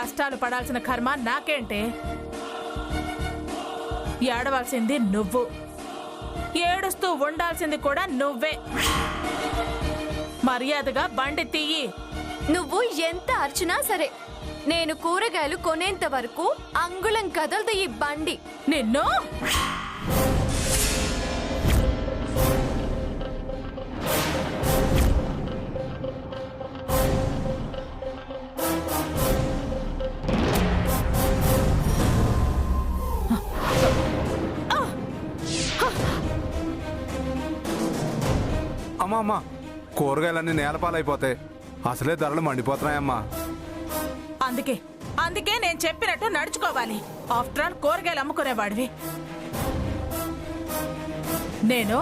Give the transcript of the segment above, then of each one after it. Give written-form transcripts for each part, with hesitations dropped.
కష్టాలు పడాల్సిన కర్మ నాకేంటే? ఏడవలసింది నువ్వు, ఏడుస్తూ ఉండాల్సింది కూడా నువ్వే. మర్యాదగా బండి తీయి. నువ్వు ఎంత అర్చినా సరే, నేను కూరగాయలు కొనేంత వరకు అంగుళం కదలదు ఈ బండి. నిన్ను అమ్మా అమ్మా, కూరగాయలన్నీ నేలపాలైపోతాయి. అసలే ధరలు మండిపోతున్నాయమ్మా. అందుకే నేను చెప్పినట్టు నడుచుకోవాలి. ఆఫ్టర్ ఆల్ కూరగాయలు అమ్ముకునేవాడివి. నేను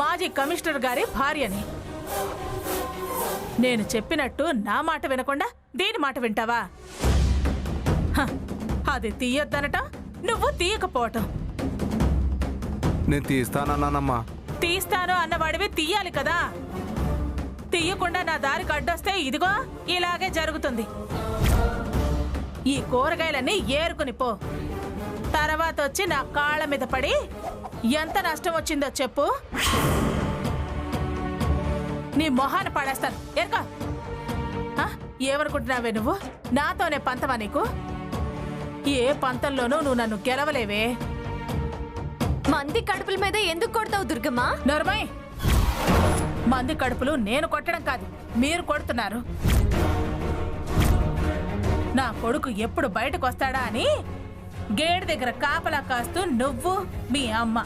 మాజీ కమిషనర్ గారి భార్యని. నేను చెప్పినట్టు నా మాట వినకుండా దీని మాట వింటావా? అది తీయొద్దనట, నువ్వు తీయకపోవటం. నేను తీస్తానన్నానమ్మా. తీస్తాను అన్నవాడివి తీయాలి కదా. తీయకుండా నా దారికి అడ్డొస్తే ఇదిగో ఇలాగే జరుగుతుంది. ఈ కూరగాయలన్నీ ఏరుకుని పో. తర్వాత వచ్చి నా కాళ్ళ మీద పడి ఎంత నష్టం వచ్చిందో చెప్పు. నీ మొహాన్ని పడేస్తాను. ఎరుక ఏమనుకుంటున్నావే నువ్వు? నాతోనే పంతమా నీకు? ఏ పంతంలోనూ నువ్వు నన్ను గెలవలేవే. మంది కడుపుల మీద ఎందుకు కొడతావు దుర్గమ్మ? నోర్మయ్, మంది కడుపులు నేను కొట్టడం కాదు, మీరు కొడుతున్నారు. నా కొడుకు ఎప్పుడు బయటకు వస్తాడా అని గేట్ దగ్గర కాపలా కాస్తూ నువ్వు మీ అమ్మ.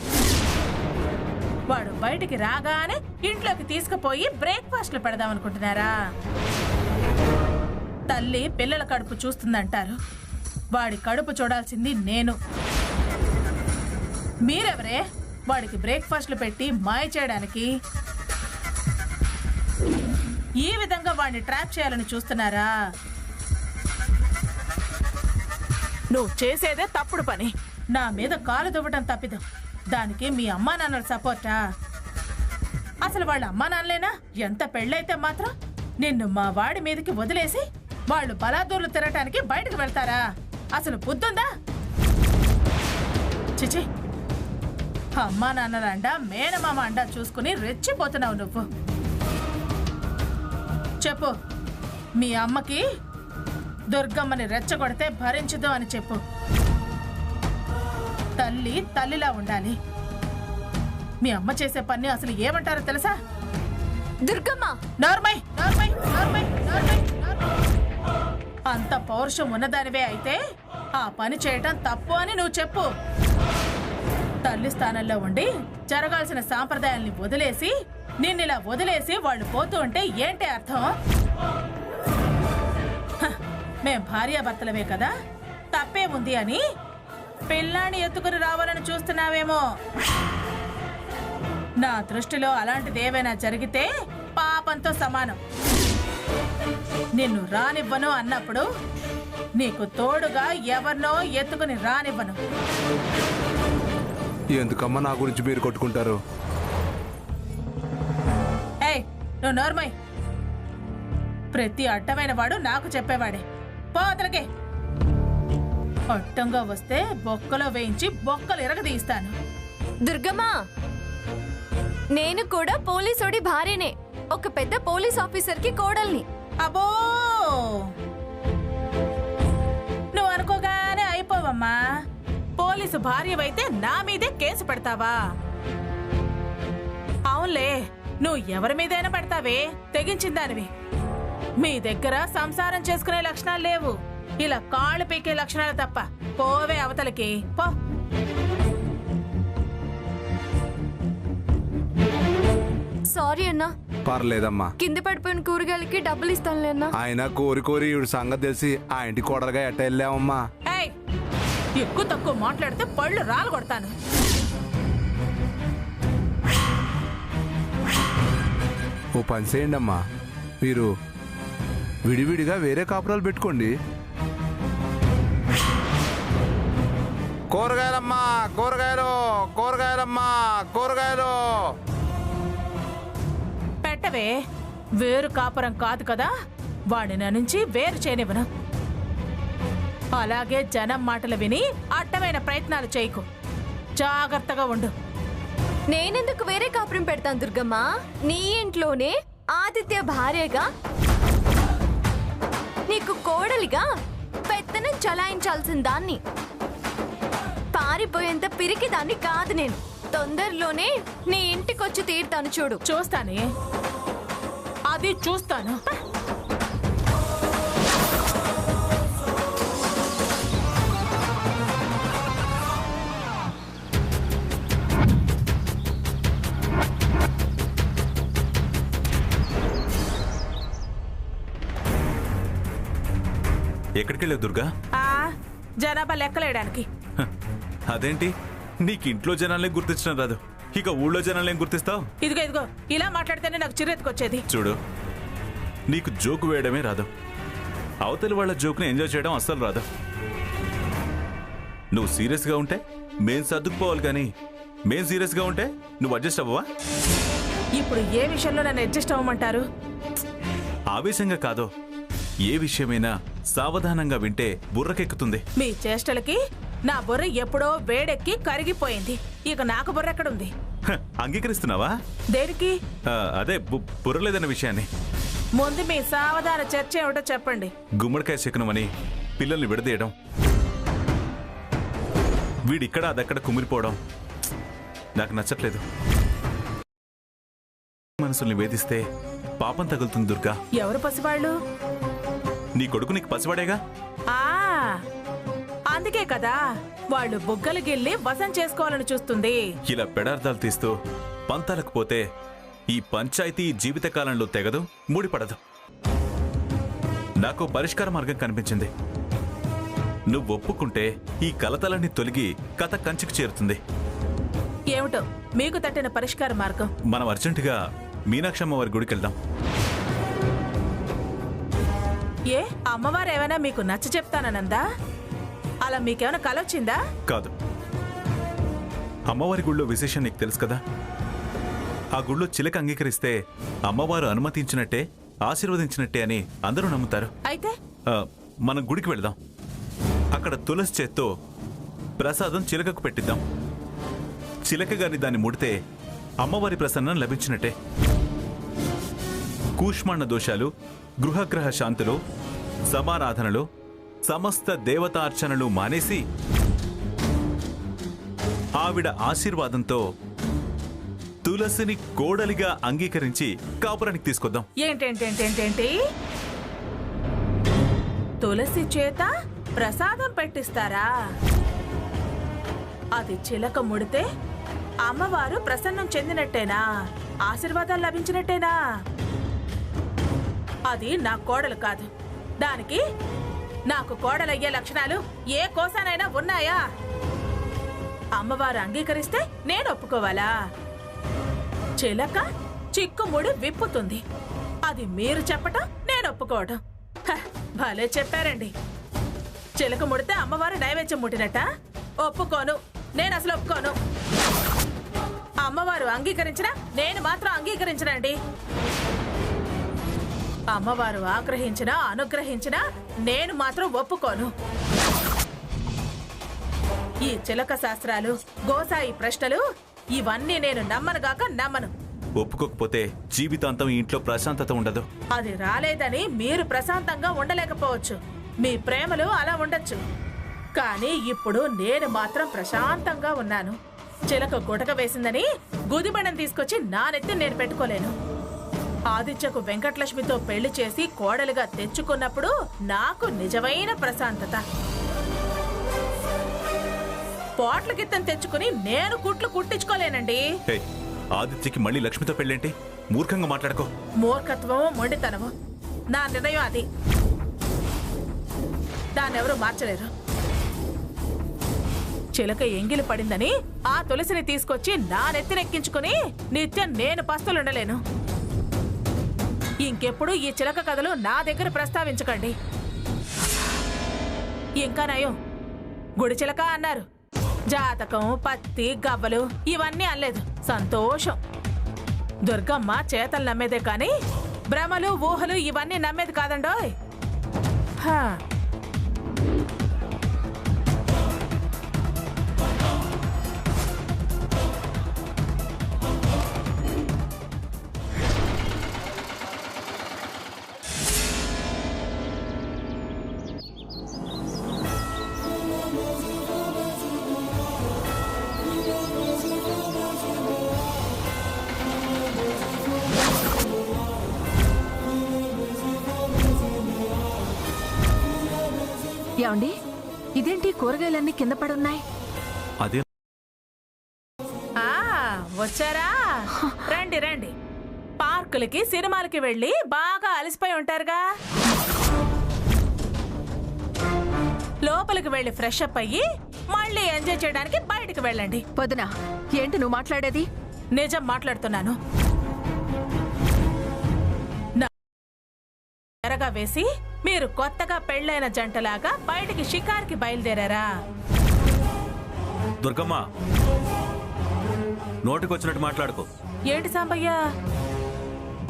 వాడు బయటికి రాగానే ఇంట్లోకి తీసుకుపోయి బ్రేక్ఫాస్ట్లు పెడదామనుకుంటున్నారా? తల్లి పిల్లల కడుపు చూస్తుందంటారు. వాడి కడుపు చూడాల్సింది నేను. మీరెవరే వాడికి బ్రేక్ఫాస్ట్లు పెట్టి మాయ చేయడానికి? ఈ విధంగా వాడిని ట్రాప్ చేయాలని చూస్తున్నారా? నువ్వు చేసేదే తప్పుడు పని. నా మీద కాలు దువ్వటం తప్పిదం. దానికి మీ అమ్మా నాన్నల సపోర్టా? అసలు వాళ్ళ అమ్మా నాన్నలేనా? ఎంత పెళ్ళైతే మాత్రం నిన్ను మా వాడి మీదకి వదిలేసి వాళ్ళు బలాదూర్లు తిరగటానికి బయటకు వెళ్తారా? అసలు బుద్ధుందా? చిచి, అమ్మా నాన్నల అండ మేనమామ అండ చూసుకుని రెచ్చిపోతున్నావు నువ్వు. చెప్పు, మీ అమ్మకి దుర్గమ్మని రెచ్చగొడితే భరించదు అని చెప్పు. తల్లి తల్లిలా ఉండాలి. మీ అమ్మ చేసే పని అసలు ఏమంటారో తెలుసా? Durgamma! Normal normal normal normal. అంత పౌరుషం ఉన్నదానివే అయితే ఆ పని చేయటం తప్పు అని నువ్వు చెప్పు. తల్లి స్థానంలో ఉండి జరగాల్సిన సాంప్రదాయాల్ని వదిలేసి నిన్నిలా వదిలేసి వాళ్ళు పోతూ ఉంటే ఏంటి అర్థం? మేం భార్యాభర్తలమే కదా, తప్పే ఉంది అని పిల్లాన్ని ఎత్తుకుని రావాలని చూస్తున్నావేమో. నా దృష్టిలో అలాంటిదేవైనా జరిగితే పాపంతో సమానం. నిన్ను రానివ్వను అన్నప్పుడు నీకు తోడుగా ఎవరినో ఎత్తుకుని రానివ్వను. ఎందుకమ్మా నా గురించి మీరు కొట్టుకుంటారు? ఏయ్, నువ్వు నోర్మయ్. ప్రతి అడ్డమైన వాడు నాకు చెప్పేవాడే. పోతలకే. అడ్డంగా వస్తే బొక్కలో వేయించి బొక్కలు ఎరగదీస్తాను. దుర్గమ్మ, నేను కూడా పోలీసోడి భార్యనే. ఒక పెద్ద పోలీస్ ఆఫీసర్ కి కోడల్ని. అబ్బో, నువ్వు అనుకోగానే అయిపోవమ్మా. పోలీసు భార్యవైతే నా మీదే కేసు పెడతావా? అవునులే, నువ్వు ఎవరి మీదైనా పెడతావే, తెగించిందానివి. మీ దగ్గర సంసారం చేసుకునే లక్షణాలు లేవు, ఇలా కాళ్ళు పీకే లక్షణాలు తప్ప. పోవే అవతలకి పో. సారీ అన్నా. పర్లేదమ్మా. కింద పడిపోయిన కూరగాయలకి డబ్బులు ఇస్తానులే అన్నా. ఆయన కోరి కోరి ఈవిడ సంగతి తెలిసి ఆ ఇంటి కోడలుగా ఎట్ట వెళ్ళామమ్మా. ఏయ్, ఎక్కువ తక్కువ మాట్లాడితే పళ్ళు రాలు కొడతాను. ఓ పని చేయండి అమ్మా, మీరు విడివిడిగా వేరే కాపురాలు పెట్టుకోండి. కూరగాయలమ్మా, కూరగాయలు, కూరగాయలమ్మా, కూరగాయలు పెట్టవే. వేరు కాపురం కాదు కదా, వాడిని నా నుంచి వేరు చేయనివ్వను. అలాగే జనం మాటలు విని అడ్డమైన ప్రయత్నాలు చేయకు. జాగ్రత్తగా ఉండు. నేనెందుకు వేరే కాపురం పెడతాను దుర్గమ్మ? నీ ఇంట్లోనే ఆదిత్య భార్యగా, నీకు కోడలిగా పెత్తనం చలాయించాల్సిన దాన్ని. పారిపోయేంత పిరికి దాన్ని కాదు నేను. తొందరలోనే నీ ఇంటికొచ్చి తీరుతాను చూడు. చూస్తానే, అది చూస్తాను. ఎక్కడికి వెళ్ళావు దుర్గా? జనాభా లెక్కలేయడానికి. అదేంటి, నీకు ఇంట్లో జనాలే గుర్తించడం రాదు, ఇక ఊళ్ళో జనాలేం గుర్తిస్తావు? ఇదిగో ఇలా మాట్లాడితేనే నాకు చిరెత్తుకొచ్చేది. చూడు, నీకు జోకు వేయడమే రాదు, అవతలి వాళ్ళ జోక్ని ఎంజాయ్ చేయడం అస్సలు రాదు. నువ్వు సీరియస్గా ఉంటే మేం సర్దుకుపోవాలి, కానీ మేం సీరియస్గా ఉంటే నువ్వు అడ్జస్ట్ అవ్వవా? ఇప్పుడు ఏ విషయంలో నన్ను అడ్జస్ట్ అవ్వమంటారు? ఆవేశంగా కాదో, ఏ విషయమైనా సావధానంగా వింటే బుర్రకెక్కుతుంది. మీ చేష్టలకి నా బుర్ర ఎప్పుడో వేడెక్కి కరిగిపోయింది. ఇక నాకు బుర్ర ఎక్కడుంది? అంగీకరిస్తున్నావా? దేనికి? అదే బుర్రలేదన్న విషయాన్ని. ముందు మీ సావధాన చర్చ ఏమిటో చెప్పండి. గుమ్మడికాయ చికనమని పిల్లల్ని విడదీయడం, వీడిక్కడ అదక్కడ కుమిలిపోవడం నాకు నచ్చట్లేదు. మనసుల్ని వేధిస్తే పాపం తగులుతుంది దుర్గా. ఎవరు పసివాళ్ళు? నీ కొడుకు నీకు పసివాడేగా. అందుకే కదా వాళ్ళు బుగ్గలు గిల్లి వశం చేసుకోవాలని చూస్తుంది. ఇలా పెడార్థాలు తీస్తూ పంతాలకు పోతే ఈ పంచాయతీ జీవితకాలంలో తెగదు, ముడిపడదు. నాకు పరిష్కార మార్గం కనిపించింది. నువ్వు ఒప్పుకుంటే ఈ కలతలన్నీ తొలగి కథ కంచికి చేరుతుంది. ఏమిటో మీకు తట్టిన పరిష్కార మార్గం? మనం అర్జెంటుగా మీనాక్షమ్మ వారి గుడికి వెళ్దాం. ఏ అమ్మవారు ఏమైనా మీకు నచ్చ చెప్తానందా? అలా మీకేమైనా కలొచ్చిందా? కాదు, అమ్మవారి గుళ్ళో విశేషం నీకు తెలుసు కదా. ఆ గుళ్ళో చిలక అంగీకరిస్తే అమ్మవారు అనుమతించినట్టే, ఆశీర్వదించినట్టే అని అందరూ నమ్ముతారు. అయితే మనం గుడికి వెళదాం. అక్కడ తులసి చేత్తో ప్రసాదం చిలకకు పెట్టిద్దాం. చిలక గాని దాన్ని ముడితే అమ్మవారి ప్రసన్నం లభించినట్టే. కూష్మాండ దోషాలు, గృహగ్రహ శాంతులు, సమారాధనలు, సమస్త దేవతార్చనలు మానేసి ఆవిడ ఆశీర్వాదంతో తులసిని కోడలిగా అంగీకరించి కాపురానికి తీసుకొద్దాం. ఏంటేంటేంటేంటేంటి? తులసి చేత ప్రసాదం పెట్టిస్తారా? అది చిలక ముడితే అమ్మవారు ప్రసన్నం చెందినట్టేనా? ఆశీర్వాదాలు లభించినట్టేనా? అది నా కోడలు కాదు. దానికి నాకు కోడలయ్యే లక్షణాలు ఏ కోసానైనా ఉన్నాయా? అమ్మవారు అంగీకరిస్తే నేను ఒప్పుకోవాలా? చిలక చిక్కుముడి విప్పుతుంది, అది మీరు చెప్పటం, నేను ఒప్పుకోవటం. భలే చెప్పారండి. చిలక ముడితే అమ్మవారు నైవేద్యం ముట్టినట్ట? ఒప్పుకోను, నేను అసలు ఒప్పుకోను. అమ్మవారు అంగీకరించినా నేను మాత్రం అంగీకరించనండి. అమ్మవారు ఆగ్రహించినా అనుగ్రహించినా నేను మాత్రం ఒప్పుకోను. ఈ చిలక శాస్త్రాలు, గోసాయి ప్రశ్నలు ఇవన్నీ నేను నమ్మనుగాక నమ్మను. ఒప్పుకోకపోతే జీవితాంతం ఈ ఇంట్లో ప్రశాంతత ఉండదు. అది రాలేదని మీరు ప్రశాంతంగా ఉండలేకపోవచ్చు. మీ ప్రేమలు అలా ఉండొచ్చు. కానీ ఇప్పుడు నేను మాత్రం ప్రశాంతంగా ఉన్నాను. చిలక గుటక వేసిందని గుదిబండం తీసుకొచ్చి నా నెత్తి నేను పెట్టుకోలేను. ఆదిత్యకు వెంకటలక్ష్మితో పెళ్లి చేసి కోడలుగా తెచ్చుకున్నప్పుడు నాకు నిజమైన ప్రశాంతత. పోట్ల గిత్తం తెచ్చుకుని నేను కుట్లు కుట్టించుకోలేనండి. ఆదిత్యకి మళ్ళీ లక్ష్మితో పెళ్ళేంటి? మూర్ఖంగా మాట్లాడుకో. మూర్ఖత్వము, మొండితనము నా నిర్ణయం. అది దాన్నెవరూ మార్చలేరు. చిలక ఎంగిలి పడిందని ఆ తులసిని తీసుకొచ్చి నా నెత్తినెక్కించుకుని నిత్యం నేను పస్తులుండలేను. ఇంకెప్పుడు ఈ చిలక కథలు నా దగ్గర ప్రస్తావించకండి. ఇంకా నయం, గుడి చిలక అన్నారు. జాతకం, పత్తి, గవ్వలు ఇవన్నీ అనలేదు. సంతోషం. దుర్గమ్మ చేతలు నమ్మేదే కాని భ్రమలు, ఊహలు ఇవన్నీ నమ్మేది కాదండోయ్. ఏమండి ఇదేంటి కూరగాయలన్నీ కింద పడున్నాయి? అదే ఆ వచ్చారా? రండి రండి. పార్కులకి సినిమాలకి వెళ్ళి బాగా అలసిపోయి ఉంటారుగా. లోపలికి వెళ్ళి ఫ్రెష్ అప్ అయ్యి మళ్ళీ ఎంజాయ్ చేయడానికి బయటికి వెళ్ళండి. వదినా, ఏంటి నువ్వు మాట్లాడేది? నిజం మాట్లాడుతున్నాను. ఎరగా వేసి మీరు కొత్తగా పెళ్ళైన జంటలాగా బయటికి షికార్కి బయలుదేరారా? దుర్గమ్మ, నోటికొచ్చినట్టు మాట్లాడుకో. ఏంటి సాంబయ్య,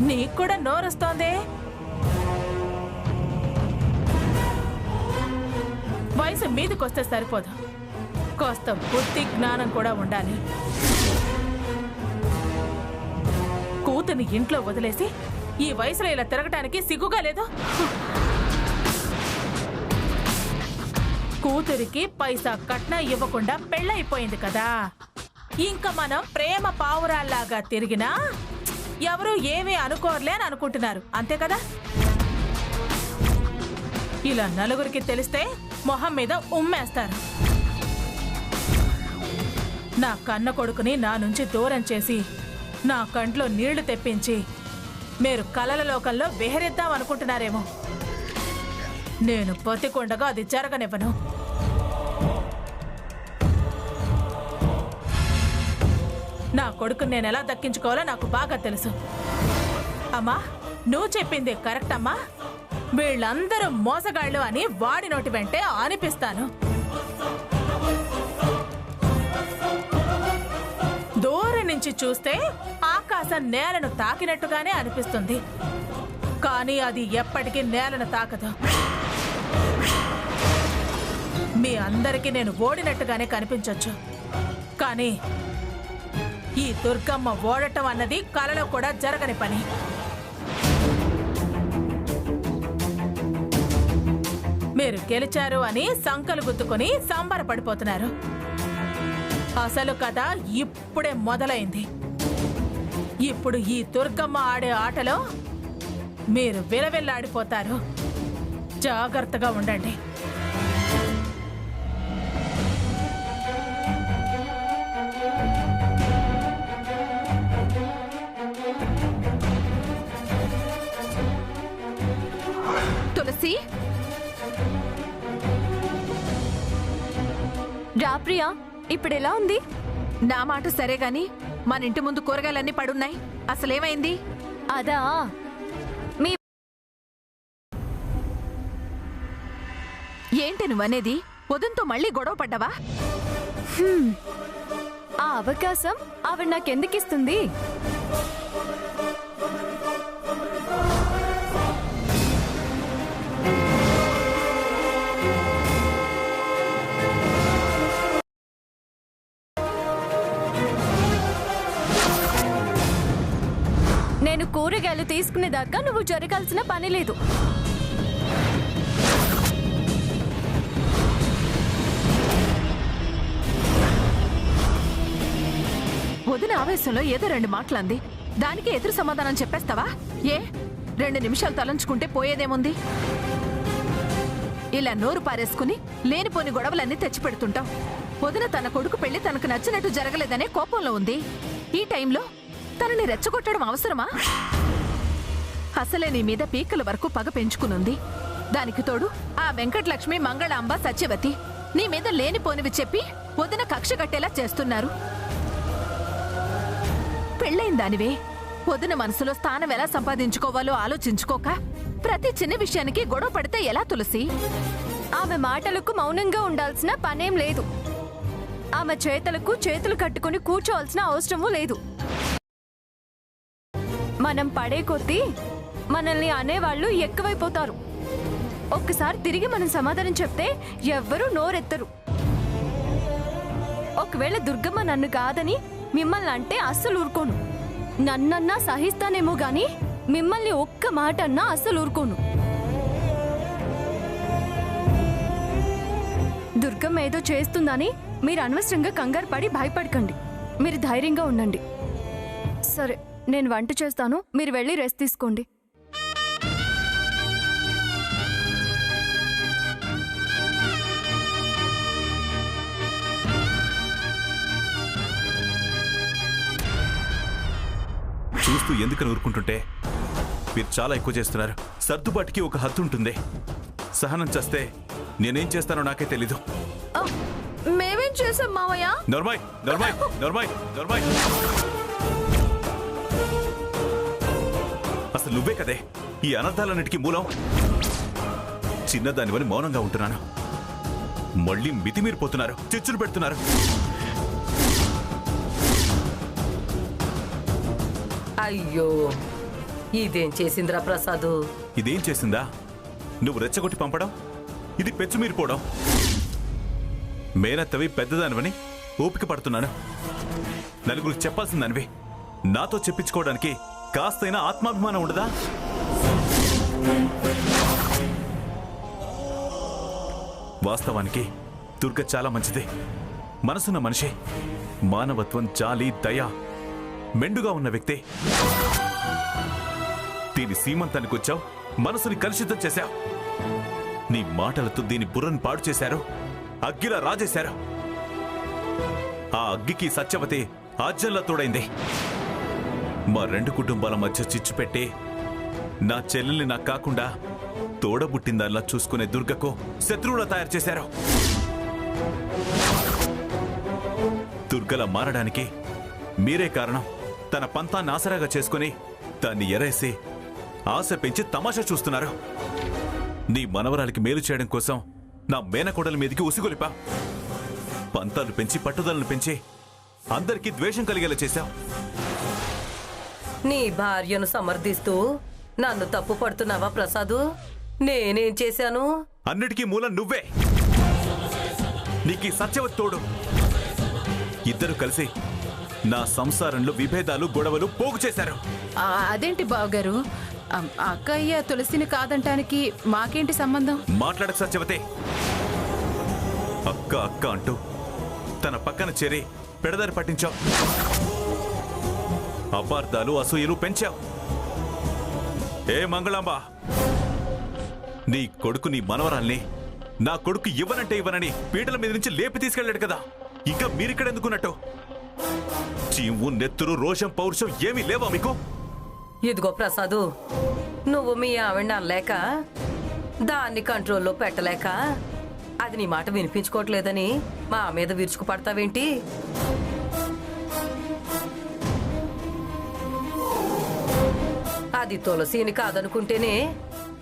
నీకు కూడా నోరొస్తోంది? వయసు మీదకొస్తే సరిపోదు, కోస్త బుద్ధి జ్ఞానం కూడా ఉండాలి. కూతుని ఇంట్లో వదిలేసి ఈ వయసులో ఇలా తిరగటానికి సిగ్గుగా లేదు? కూతురికి పైసా కట్నం ఇవ్వకుండా పెళ్ళైపోయింది కదా. ఇంకా మనం ప్రేమ పావురాల్లాగా తిరిగినా ఎవరు ఏమీ అనుకోర్లే అని అనుకుంటున్నారు, అంతే కదా? ఇలా నలుగురికి తెలిస్తే మొహం మీద ఉమ్మేస్తారు. నా కన్న కొడుకుని నా నుంచి దూరం చేసి నా కంట్లో నీళ్లు తెప్పించి మీరు కలల లోకంలో విహరిద్దాం అనుకుంటున్నారేమో. నేను బతికొండగా అది జరగనివ్వను. నా కొడుకుని నేను ఎలా దక్కించుకోవాలో నాకు బాగా తెలుసు. అమ్మా, నువ్వు చెప్పింది కరెక్ట్ అమ్మా. వీళ్ళందరూ మోసగాళ్ళు అని వాడి నోటి వెంటే అనిపిస్తాను. దూరం నుంచి చూస్తే ఆకాశం నేలను తాకినట్టుగానే అనిపిస్తుంది, కానీ అది ఎప్పటికీ నేలను తాకదు. మీ అందరికీ నేను ఓడినట్టుగానే కనిపించొచ్చు, కానీ ఈ దుర్గమ్మ ఓడటం అన్నది కలలో కూడా జరగని పని. మీరు గెలిచారు అని సంకలు గుద్దుకొని సంబరపడిపోతున్నారు. అసలు కథ ఇప్పుడే మొదలైంది. ఇప్పుడు ఈ దుర్గమ్మ ఆడే ఆటలో మీరు విలవిల్లాడిపోతారు. జాగ్రత్తగా ఉండండి. తులసి, రా ప్రియా, ఇప్పుడెలా ఉంది? నా మాట సరే గాని మన ఇంటి ముందు కూరగాయలన్నీ పడున్నాయి, అసలేమైంది? అదా, మీ ఏంటి నువ్వనేది? వదంతో మళ్ళీ గొడవ పడ్డావా? ఆ అవకాశం ఆవిడ నాకెందుకిస్తుంది? నేను కూరగాయలు తీసుకునేదాకా నువ్వు జరగాల్సిన పని లేదు. వదిన ఆవేశంలో ఏదో రెండు మాటలంది, దానికి ఎదురు సమాధానం చెప్పేస్తావా? 2 నిమిషాలు తలంచుకుంటే పోయేదేముంది? ఇలా నోరు పారేసుకుని లేనిపోని గొడవలన్నీ తెచ్చిపెడుతుంటాం. వదిన తన కొడుకు పెళ్లి తనకు నచ్చినట్టు జరగలేదనే కోపంలో ఉంది. ఈ టైంలో తనని రెచ్చగొట్టడం అవసరమా? అసలే నీ మీద పీకల వరకు పగ పెంచుకునుంది. దానికి తోడు ఆ వెంకటలక్ష్మి, మంగళాంబ, సత్యవతి నీ మీద లేనిపోనివి చెప్పి వదిన కక్ష కట్టేలా చేస్తున్నారు. పెళ్ళైన దానివే వదిన మనసులో స్థానం ఎలా సంపాదించుకోవాలో ఆలోచించుకోక ప్రతి చిన్న విషయానికి గొడవ పడితే ఎలా తులసి? ఆమె మాటలకు మౌనంగా ఉండాల్సిన పనేం లేదు. ఆమె చేతలకు చేతులు కట్టుకుని కూర్చోవలసిన అవసరమూ లేదు. మనం పడే కొద్దీ మనల్ని అనేవాళ్ళు ఎక్కువైపోతారు. ఒక్కసారి తిరిగి మనం సమాధానం చెప్తే ఎవ్వరూ నోరెత్తరు. ఒకవేళ దుర్గమ్మ నన్ను కాదని మిమ్మల్ని అంటే అస్సలు ఊరుకోను. నన్నన్నా సహిస్తానేమో గాని మిమ్మల్ని ఒక్క మాట అన్నా అస్సలు ఊరుకోను. దుర్గమ్మ ఏదో చేస్తుందని మీరు అనవసరంగా కంగారు పడి భయపడకండి. మీరు ధైర్యంగా ఉండండి. సరే, నేను వంట చేస్తాను, మీరు వెళ్ళి రెస్ట్ తీసుకోండి. చూస్తూ ఎందుకని ఊరుకుంటుంటే మీరు చాలా ఎక్కువ చేస్తున్నారు. సర్దుబాటుకి ఒక హద్దు ఉంటుంది. సహనం చేస్తే నేనేం చేస్తానో నాకే తెలీదు. మేమేం చేసాం మావయ్య? నర్మాయ్ నర్మాయ్ నర్మాయ్ నర్మాయ్ అసలు నువ్వే కదే ఈ అనర్థాలన్నిటికీ మూలం. చిన్నదానివని మౌనంగా ఉంటున్నాను. మళ్ళీ మితిమీరిపోతున్నారు, చిచ్చులు పెడుతున్నారు. అయ్యో, ఇదేం చేసిందిరా ప్రసాదు? ఇదేం చేసిందా? నువ్వు రెచ్చగొట్టి పంపడం, ఇది పెచ్చుమీరిపోవడం. మేనత్తవి పెద్దదానివని ఓపిక పడుతున్నాను. నలుగురికి చెప్పాల్సిందానివి. నాతో చెప్పించుకోవడానికి కాస్తైనా ఆత్మాభిమానం ఉండదా? వాస్తవానికి దుర్గ చాలా మంచిది. మనసున్న మనిషి. మానవత్వం, జాలి, దయ మెండుగా ఉన్న వ్యక్తి. దీని సీమంతానికి వచ్చావు, మనసుని కలుషితం చేశావు. నీ మాటలతో దీని బుర్రను పాడు చేశారు, అగ్గిలా రాజేశారు. ఆ అగ్గికి సత్యవతి ఆజ్యంలా తోడైంది. మా రెండు కుటుంబాల మధ్య చిచ్చు పెట్టి నా చెల్లెల్ని నాకు కాకుండా తోడబుట్టిందల్లా చూసుకునే దుర్గకు శత్రువులా తయారు చేశారు. దుర్గలా మారడానికి మీరే కారణం. తన పంతాన్ని ఆసరాగా చేసుకుని దాన్ని ఎరేసి ఆశ పెంచి తమాషా చూస్తున్నారు. నీ మనవరాలికి మేలు చేయడం కోసం నా మేనకోడల మీదకి ఉసిగొలిపా. పంతాలు పెంచి పట్టుదలను పెంచి అందరికీ ద్వేషం కలిగేలా చేశావు. నీ భార్యను సమర్థిస్తూ నన్ను తప్పు పడుతున్నావా ప్రసాదు? నేనేం చేశాను? అన్నిటికీ మూలం నువ్వే. నీకీ సత్యవతి తోడు. ఇద్దరు కలిసి నా సంసారంలో విభేదాలు, గొడవలు పోగు చేశారు. అదేంటి బావగారు? అక్కయ్య తులసిని కాదంటానికి మాకేంటి సంబంధం? మాట్లాడక సత్యవతి. అక్క అక్క అంటూ తన పక్కన చేరి పెడదారి పట్టించావు. అపార్థాలు, అసూయలు పెంచావు. ఏ మంగళాంబ, నీ కొడుకు నీ మనవరాల్ని నా కొడుకు ఇవ్వనంటే ఇవ్వనని పీటల మీద నుంచి లేపి తీసుకెళ్ళాడు కదా. ఇంకా మీరిక్కడెందుకున్నట్టు? చీము, నెత్తురు, రోషం, పౌరుషం ఏమీ లేవా మీకు? ఇదిగో ప్రసాదు, నువ్వు మీ ఆవిడ అనలేక, దాన్ని కంట్రోల్లో పెట్టలేక, అది నీ మాట వినిపించుకోవట్లేదని మా మీద విరుచుకు పడతావేంటి? అది తులసిని కాదనుకుంటేనే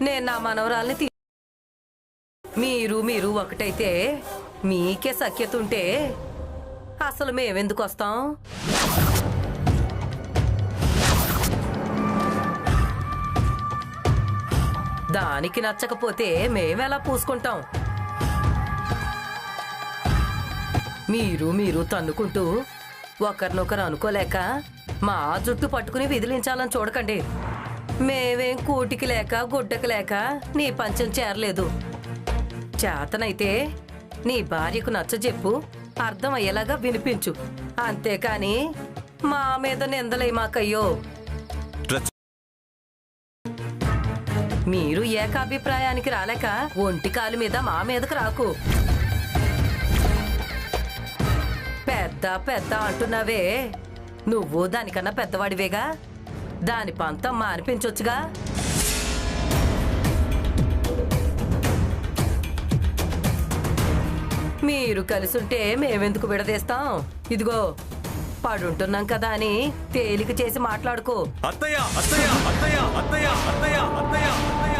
నేను నా మనవరాల్ని మీరు ఒకటైతే మీకే సఖ్యత ఉంటే అసలు మేమెందుకు వస్తాం? దానికి నచ్చకపోతే మేమెలా పూసుకుంటాం? మీరు తన్నుకుంటూ ఒకరినొకరు అనుకోలేక మా జుట్టు పట్టుకుని విదిలించాలని చూడకండి. మేమేం కూటికి లేక గుడ్డకి లేక నీ పంచం చేరలేదు. చేతనైతే నీ భార్యకు నచ్చజెప్పు, అర్థమయ్యేలాగా వినిపించు. అంతేకాని మా మీద నిందలే మాకయ్యో. మీరు ఏకాభిప్రాయానికి రాలేక ఒంటి కాలు మీద మా మీదకు రాకు. పెద్ద అంటున్నావే, నువ్వు దానికన్నా పెద్దవాడివేగా. దాని పంతం మానిపించొచ్చుగా. మీరు కలిసుంటే మేమెందుకు విడదీస్తాం? ఇదిగో పడుంటున్నాం కదా అని తేలిక చేసి మాట్లాడుకో. అత్తయ్య అత్తయ్య అత్తయ్య అత్తయ్య అత్తయ్య అత్తయ్య అత్తయ్య.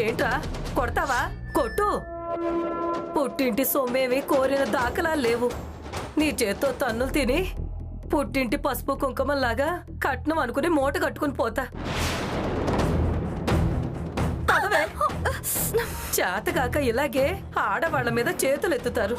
ఏంట్రా కొడతావా? కొట్టు. పుట్టింటి సొమ్మేమి కోరిన దాఖలా లేవు. నీ చేత్తో తన్నులు తిని పుట్టింటి పసుపు కుంకుమల్లాగా కట్నం అనుకుని మూట కట్టుకుని పోతా. చేతగాక ఇలాగే ఆడవాళ్ల మీద చేతులు ఎత్తుతారు.